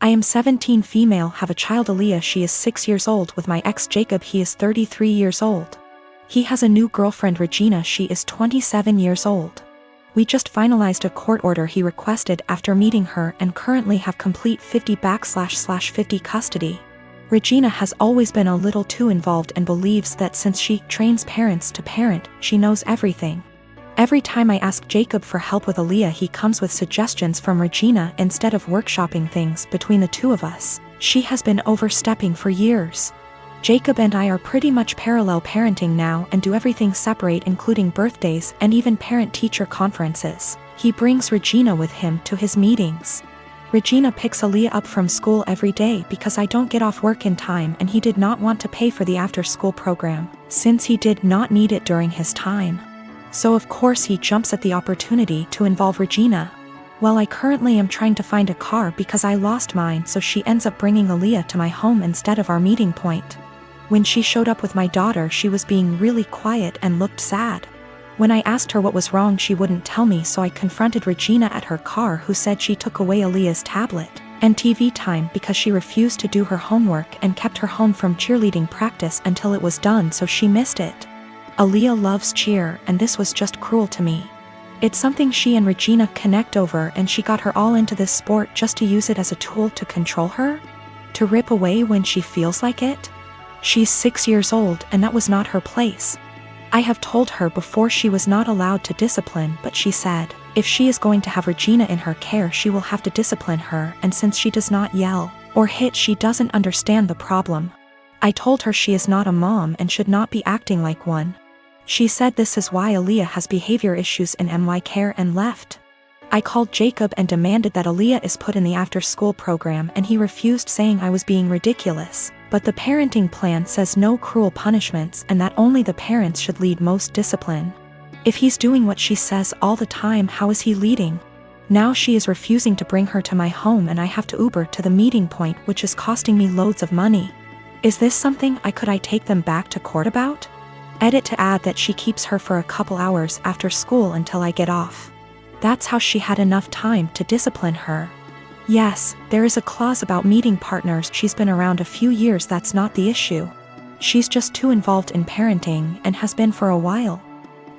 I am 17 female, have a child Aaliyah, she is 6 years old, with my ex Jacob, he is 33 years old. He has a new girlfriend Regina, she is 27 years old. We just finalized a court order he requested after meeting her and currently have complete 50/50 custody. Regina has always been a little too involved and believes that since she trains parents to parent, she knows everything. Every time I ask Jacob for help with Aaliyah, he comes with suggestions from Regina instead of workshopping things between the two of us. She has been overstepping for years. Jacob and I are pretty much parallel parenting now and do everything separate, including birthdays and even parent-teacher conferences. He brings Regina with him to his meetings. Regina picks Aaliyah up from school every day because I don't get off work in time, and he did not want to pay for the after-school program, since he did not need it during his time. So of course he jumps at the opportunity to involve Regina. Well, I currently am trying to find a car because I lost mine, so she ends up bringing Aaliyah to my home instead of our meeting point. When she showed up with my daughter, she was being really quiet and looked sad. When I asked her what was wrong, she wouldn't tell me, so I confronted Regina at her car, who said she took away Aaliyah's tablet and TV time because she refused to do her homework and kept her home from cheerleading practice until it was done, so she missed it. Aaliyah loves cheer, and this was just cruel to me. It's something she and Regina connect over, and she got her all into this sport just to use it as a tool to control her? To rip away when she feels like it? She's 6 years old, and that was not her place. I have told her before she was not allowed to discipline, but she said, if she is going to have Regina in her care, she will have to discipline her, and since she does not yell or hit, she doesn't understand the problem. I told her she is not a mom and should not be acting like one. She said this is why Aaliyah has behavior issues in MY care and left. I called Jacob and demanded that Aaliyah is put in the after-school program, and he refused, saying I was being ridiculous. But the parenting plan says no cruel punishments and that only the parents should lead most discipline. If he's doing what she says all the time, how is he leading? Now she is refusing to bring her to my home, and I have to Uber to the meeting point, which is costing me loads of money. Is this something I could take them back to court about? Edit to add that she keeps her for a couple hours after school until I get off. That's how she had enough time to discipline her. Yes, there is a clause about meeting partners. She's been around a few years, that's not the issue. She's just too involved in parenting and has been for a while.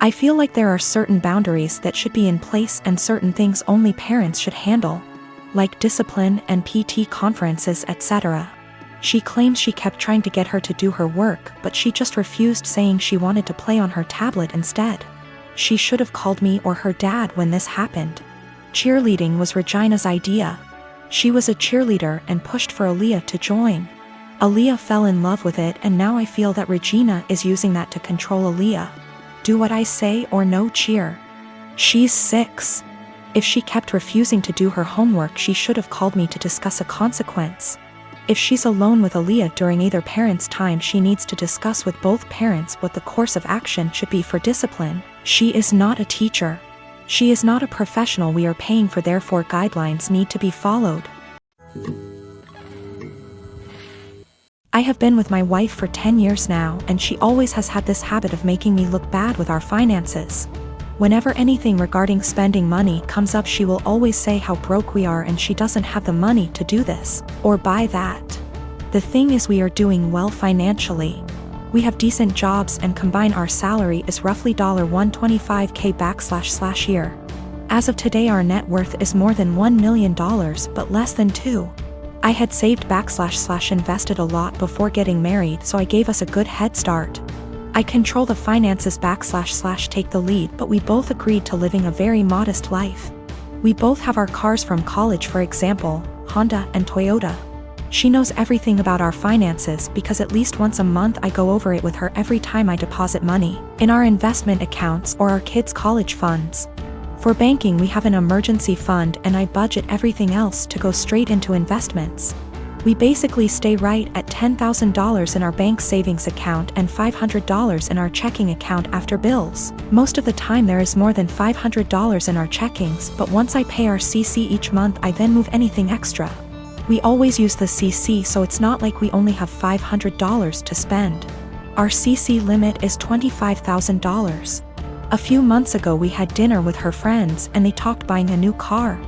I feel like there are certain boundaries that should be in place and certain things only parents should handle, like discipline and PT conferences, etc. She claims she kept trying to get her to do her work, but she just refused, saying she wanted to play on her tablet instead. She should have called me or her dad when this happened. Cheerleading was Regina's idea. She was a cheerleader and pushed for Aaliyah to join. Aaliyah fell in love with it, and now I feel that Regina is using that to control Aaliyah. Do what I say or no cheer. She's 6. If she kept refusing to do her homework, she should have called me to discuss a consequence. If she's alone with Aaliyah during either parent's time, she needs to discuss with both parents what the course of action should be for discipline. She is not a teacher. She is not a professional we are paying for, therefore guidelines need to be followed. I have been with my wife for 10 years now, and she always has had this habit of making me look bad with our finances. Whenever anything regarding spending money comes up, she will always say how broke we are and she doesn't have the money to do this or buy that. The thing is, we are doing well financially. We have decent jobs, and combine our salary is roughly $125K /year. As of today, our net worth is more than $1 million, but less than 2. I had saved / invested a lot before getting married, so I gave us a good head start. I control the finances / take the lead, but we both agreed to living a very modest life. We both have our cars from college, for example, Honda and Toyota. She knows everything about our finances because at least once a month I go over it with her every time I deposit money in our investment accounts or our kids' college funds. For banking, we have an emergency fund, and I budget everything else to go straight into investments. We basically stay right at $10,000 in our bank savings account and $500 in our checking account after bills. Most of the time there is more than $500 in our checkings, but once I pay our CC each month, I then move anything extra. We always use the CC, so it's not like we only have $500 to spend. Our CC limit is $25,000. A few months ago we had dinner with her friends and they talked buying a new car.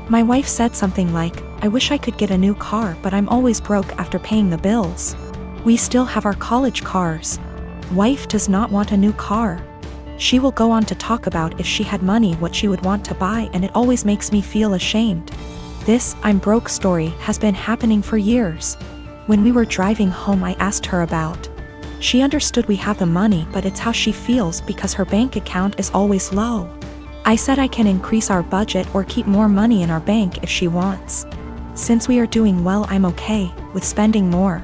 My wife said something like, "I wish I could get a new car, but I'm always broke after paying the bills. We still have our college cars." Wife does not want a new car. She will go on to talk about if she had money what she would want to buy, and it always makes me feel ashamed. This "I'm broke" story has been happening for years. When we were driving home, I asked her about. She understood we have the money, but it's how she feels because her bank account is always low. I said I can increase our budget or keep more money in our bank if she wants. Since we are doing well, I'm okay with spending more.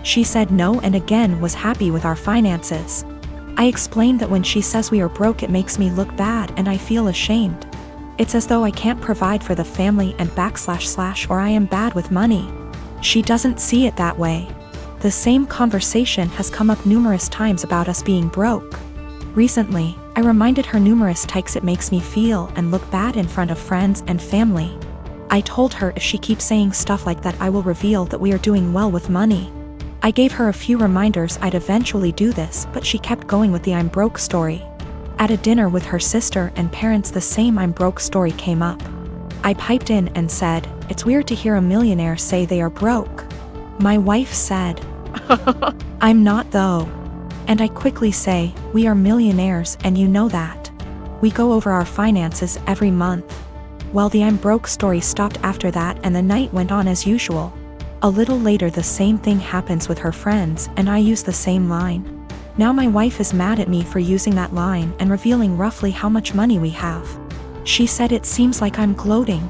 She said no and again was happy with our finances. I explained that when she says we are broke, it makes me look bad and I feel ashamed. It's as though I can't provide for the family and / or I am bad with money. She doesn't see it that way. The same conversation has come up numerous times about us being broke. Recently, I reminded her numerous times it makes me feel and look bad in front of friends and family. I told her if she keeps saying stuff like that, I will reveal that we are doing well with money. I gave her a few reminders I'd eventually do this, but she kept going with the "I'm broke" story. At a dinner with her sister and parents, the same "I'm broke" story came up. I piped in and said, "It's weird to hear a millionaire say they are broke." My wife said, "I'm not though." And I quickly say, "We are millionaires and you know that. We go over our finances every month." Well, the "I'm broke" story stopped after that and the night went on as usual. A little later, the same thing happens with her friends and I use the same line. Now my wife is mad at me for using that line and revealing roughly how much money we have. She said it seems like I'm gloating.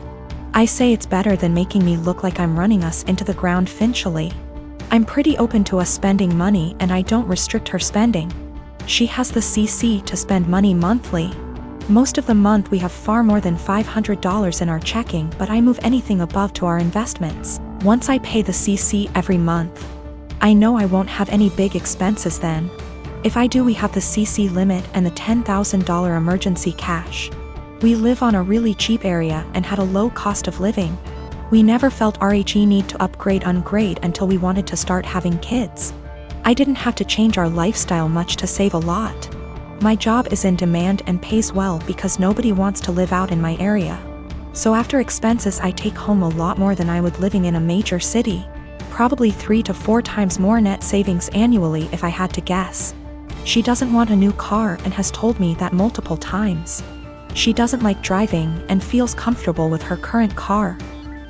I say it's better than making me look like I'm running us into the ground financially. I'm pretty open to us spending money and I don't restrict her spending. She has the CC to spend money monthly. Most of the month we have far more than $500 in our checking, but I move anything above to our investments. Once I pay the CC every month, I know I won't have any big expenses then. If I do, we have the CC limit and the $10,000 emergency cash. We live on a really cheap area and had a low cost of living. We never felt RHE need to upgrade until we wanted to start having kids. I didn't have to change our lifestyle much to save a lot. My job is in demand and pays well because nobody wants to live out in my area. So after expenses, I take home a lot more than I would living in a major city. Probably 3 to 4 times more net savings annually if I had to guess. She doesn't want a new car and has told me that multiple times. She doesn't like driving and feels comfortable with her current car.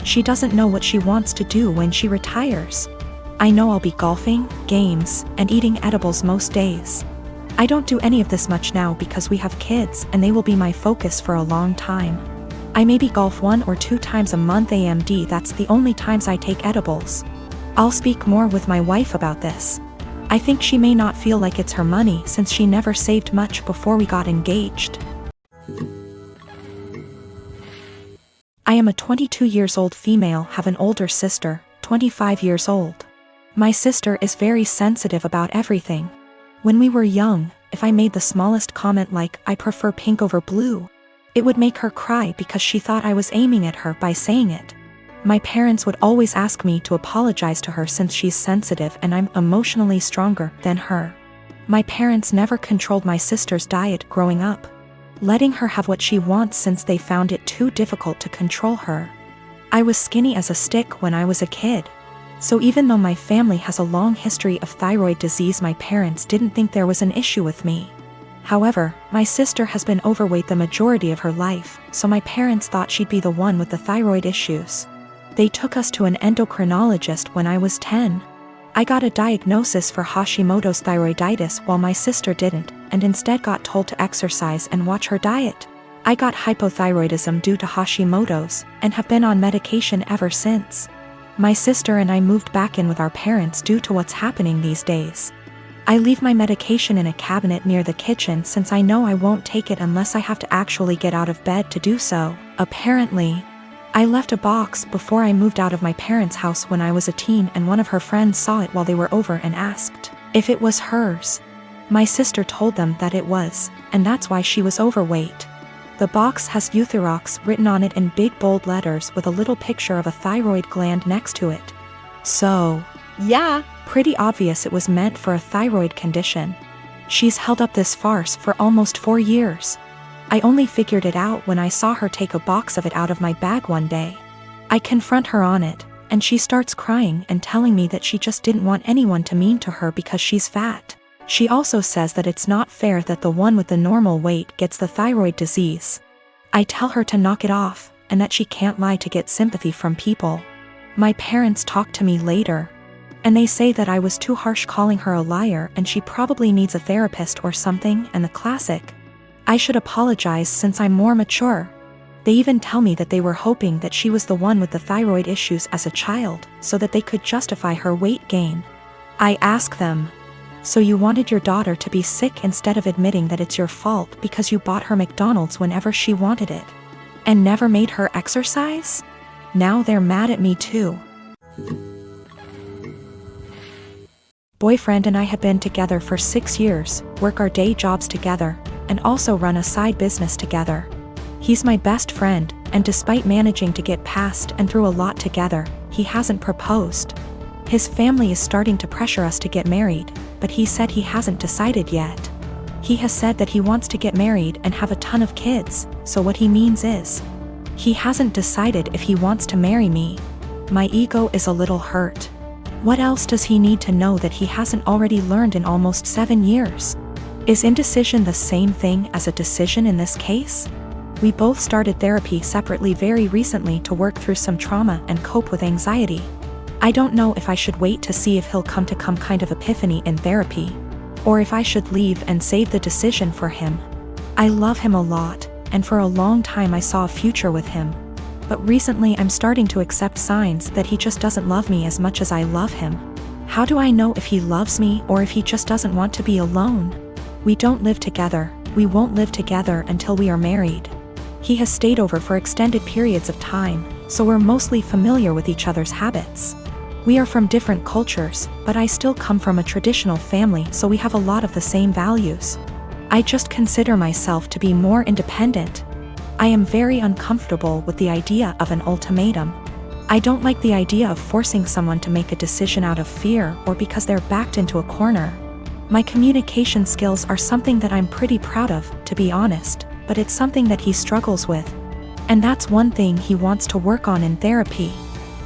She doesn't know what she wants to do when she retires. I know I'll be golfing, games, and eating edibles most days. I don't do any of this much now because we have kids and they will be my focus for a long time. I maybe golf 1 or 2 times a month AMD, that's the only times I take edibles. I'll speak more with my wife about this. I think she may not feel like it's her money since she never saved much before we got engaged. I am a 22 years old female, have an older sister, 25 years old. My sister is very sensitive about everything. When we were young, if I made the smallest comment like, "I prefer pink over blue," it would make her cry because she thought I was aiming at her by saying it. My parents would always ask me to apologize to her since she's sensitive and I'm emotionally stronger than her. My parents never controlled my sister's diet growing up, letting her have what she wants since they found it too difficult to control her. I was skinny as a stick when I was a kid. So even though my family has a long history of thyroid disease, my parents didn't think there was an issue with me. However, my sister has been overweight the majority of her life, so my parents thought she'd be the one with the thyroid issues. They took us to an endocrinologist when I was 10. I got a diagnosis for Hashimoto's thyroiditis while my sister didn't, and instead got told to exercise and watch her diet. I got hypothyroidism due to Hashimoto's, and have been on medication ever since. My sister and I moved back in with our parents due to what's happening these days. I leave my medication in a cabinet near the kitchen since I know I won't take it unless I have to actually get out of bed to do so. Apparently, I left a box before I moved out of my parents' house when I was a teen, and one of her friends saw it while they were over and asked if it was hers. My sister told them that it was, and that's why she was overweight. The box has Euthyrox written on it in big bold letters with a little picture of a thyroid gland next to it. So, yeah, pretty obvious it was meant for a thyroid condition. She's held up this farce for almost 4 years. I only figured it out when I saw her take a box of it out of my bag one day. I confront her on it, and she starts crying and telling me that she just didn't want anyone to mean to her because she's fat. She also says that it's not fair that the one with the normal weight gets the thyroid disease. I tell her to knock it off, and that she can't lie to get sympathy from people. My parents talk to me later, and they say that I was too harsh calling her a liar and she probably needs a therapist or something, and the classic, I should apologize since I'm more mature. They even tell me that they were hoping that she was the one with the thyroid issues as a child, so that they could justify her weight gain. I ask them, so you wanted your daughter to be sick instead of admitting that it's your fault because you bought her McDonald's whenever she wanted it, and never made her exercise? Now they're mad at me too. Boyfriend and I had been together for 6 years, work our day jobs together, and also run a side business together. He's my best friend, and despite managing to get past and through a lot together, he hasn't proposed. His family is starting to pressure us to get married, but he said he hasn't decided yet. He has said that he wants to get married and have a ton of kids, so what he means is, he hasn't decided if he wants to marry me. My ego is a little hurt. What else does he need to know that he hasn't already learned in almost 7 years? Is indecision the same thing as a decision in this case? We both started therapy separately very recently to work through some trauma and cope with anxiety. I don't know if I should wait to see if he'll come to some kind of epiphany in therapy, or if I should leave and save the decision for him. I love him a lot, and for a long time I saw a future with him. But recently I'm starting to accept signs that he just doesn't love me as much as I love him. How do I know if he loves me or if he just doesn't want to be alone? We don't live together, we won't live together until we are married. He has stayed over for extended periods of time, so we're mostly familiar with each other's habits. We are from different cultures, but I still come from a traditional family, so we have a lot of the same values. I just consider myself to be more independent. I am very uncomfortable with the idea of an ultimatum. I don't like the idea of forcing someone to make a decision out of fear or because they're backed into a corner. My communication skills are something that I'm pretty proud of, to be honest, but it's something that he struggles with. And that's one thing he wants to work on in therapy.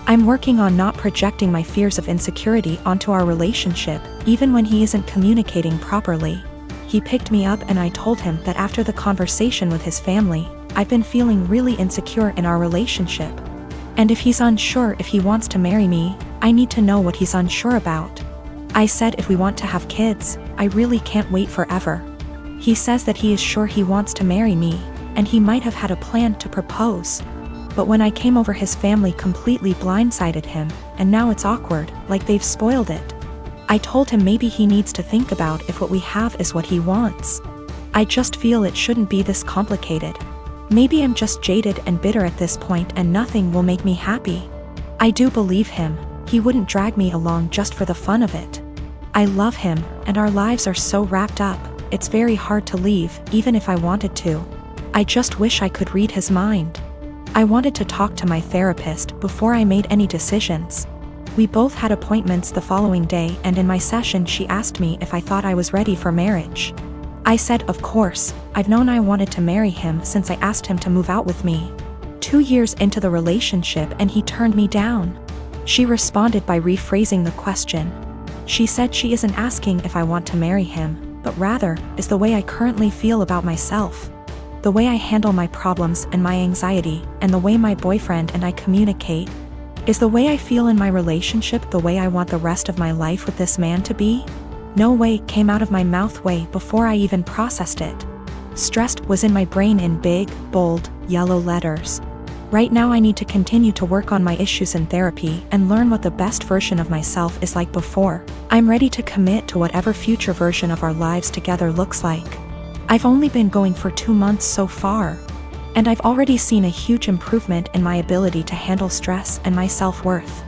I'm working on not projecting my fears of insecurity onto our relationship, even when he isn't communicating properly. He picked me up and I told him that after the conversation with his family, I've been feeling really insecure in our relationship. And if he's unsure if he wants to marry me, I need to know what he's unsure about. I said if we want to have kids, I really can't wait forever. He says that he is sure he wants to marry me, and he might have had a plan to propose. But when I came over, his family completely blindsided him, and now it's awkward, like they've spoiled it. I told him maybe he needs to think about if what we have is what he wants. I just feel it shouldn't be this complicated. Maybe I'm just jaded and bitter at this point and nothing will make me happy. I do believe him. He wouldn't drag me along just for the fun of it. I love him, and our lives are so wrapped up, it's very hard to leave, even if I wanted to. I just wish I could read his mind. I wanted to talk to my therapist before I made any decisions. We both had appointments the following day, and in my session she asked me if I thought I was ready for marriage. I said of course. I've known I wanted to marry him since I asked him to move out with me. 2 years into the relationship and he turned me down. She responded by rephrasing the question. She said she isn't asking if I want to marry him, but rather, is the way I currently feel about myself. The way I handle my problems and my anxiety, and the way my boyfriend and I communicate. Is the way I feel in my relationship the way I want the rest of my life with this man to be? No way came out of my mouth way before I even processed it. Stressed was in my brain in big, bold, yellow letters. Right now I need to continue to work on my issues in therapy and learn what the best version of myself is like before I'm ready to commit to whatever future version of our lives together looks like. I've only been going for 2 months so far, and I've already seen a huge improvement in my ability to handle stress and my self-worth.